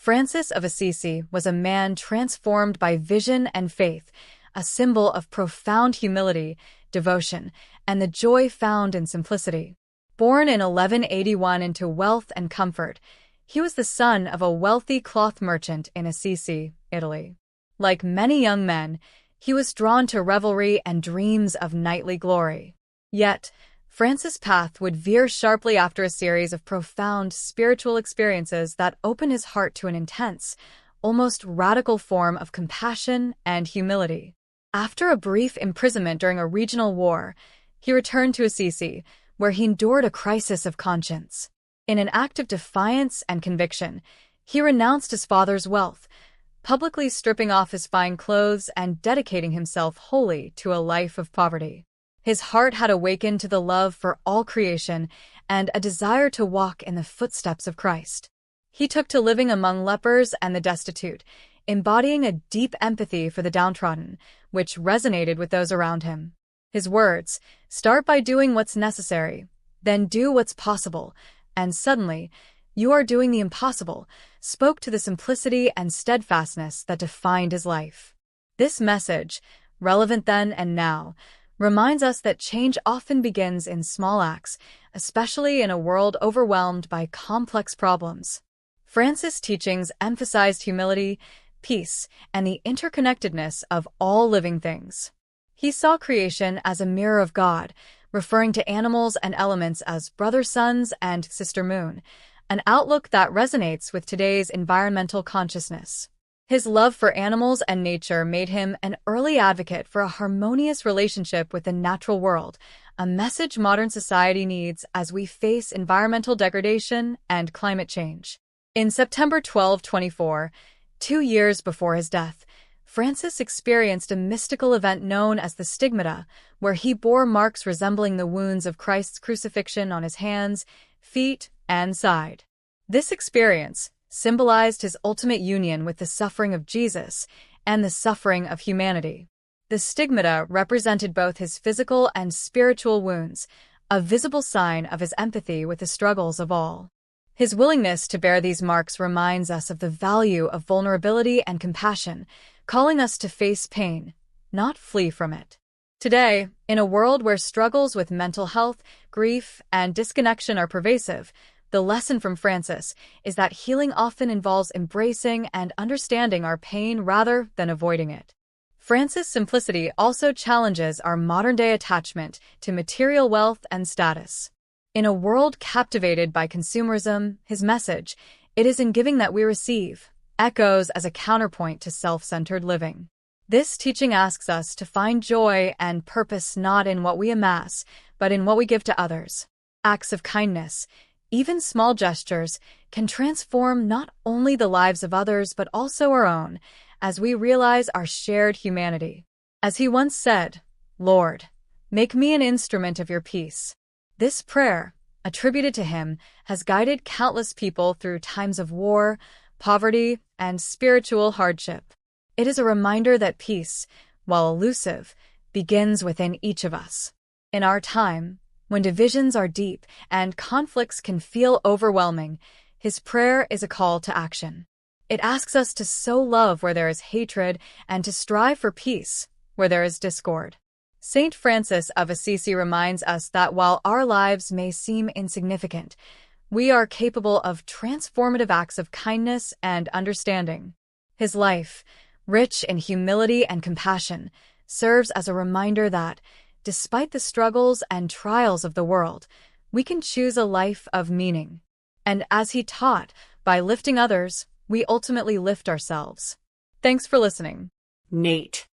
Francis of Assisi was a man transformed by vision and faith, a symbol of profound humility, devotion, and the joy found in simplicity. Born in 1181 into wealth and comfort, he was the son of a wealthy cloth merchant in Assisi, Italy. Like many young men, he was drawn to revelry and dreams of knightly glory. Yet, Francis' path would veer sharply after a series of profound spiritual experiences that opened his heart to an intense, almost radical form of compassion and humility. After a brief imprisonment during a regional war, he returned to Assisi, where he endured a crisis of conscience. In an act of defiance and conviction, he renounced his father's wealth, publicly stripping off his fine clothes and dedicating himself wholly to a life of poverty. His heart had awakened to the love for all creation and a desire to walk in the footsteps of Christ. He took to living among lepers and the destitute, embodying a deep empathy for the downtrodden, which resonated with those around him. His words, "Start by doing what's necessary, then do what's possible, and suddenly, you are doing the impossible," spoke to the simplicity and steadfastness that defined his life. This message, relevant then and now, reminds us that change often begins in small acts, especially in a world overwhelmed by complex problems. Francis' teachings emphasized humility, peace, and the interconnectedness of all living things. He saw creation as a mirror of God, referring to animals and elements as brother suns and sister moon, an outlook that resonates with today's environmental consciousness. His love for animals and nature made him an early advocate for a harmonious relationship with the natural world, a message modern society needs as we face environmental degradation and climate change. In September 1224, 2 years before his death, Francis experienced a mystical event known as the Stigmata, where he bore marks resembling the wounds of Christ's crucifixion on his hands, feet, and side. This experience symbolized his ultimate union with the suffering of Jesus and the suffering of humanity. The stigmata represented both his physical and spiritual wounds, a visible sign of his empathy with the struggles of all. His willingness to bear these marks reminds us of the value of vulnerability and compassion, calling us to face pain, not flee from it. Today, in a world where struggles with mental health, grief, and disconnection are pervasive, the lesson from Francis is that healing often involves embracing and understanding our pain rather than avoiding it. Francis' simplicity also challenges our modern-day attachment to material wealth and status. In a world captivated by consumerism, his message, "It is in giving that we receive," echoes as a counterpoint to self-centered living. This teaching asks us to find joy and purpose not in what we amass, but in what we give to others. Acts of kindness, even small gestures, can transform not only the lives of others but also our own, as we realize our shared humanity. As he once said, "Lord, make me an instrument of your peace." This prayer, attributed to him, has guided countless people through times of war, poverty, and spiritual hardship. It is a reminder that peace, while elusive, begins within each of us. In our time, when divisions are deep and conflicts can feel overwhelming, his prayer is a call to action. It asks us to sow love where there is hatred and to strive for peace where there is discord. Saint Francis of Assisi reminds us that while our lives may seem insignificant, we are capable of transformative acts of kindness and understanding. His life, rich in humility and compassion, serves as a reminder that, despite the struggles and trials of the world, we can choose a life of meaning. And as he taught, by lifting others, we ultimately lift ourselves. Thanks for listening. Nate.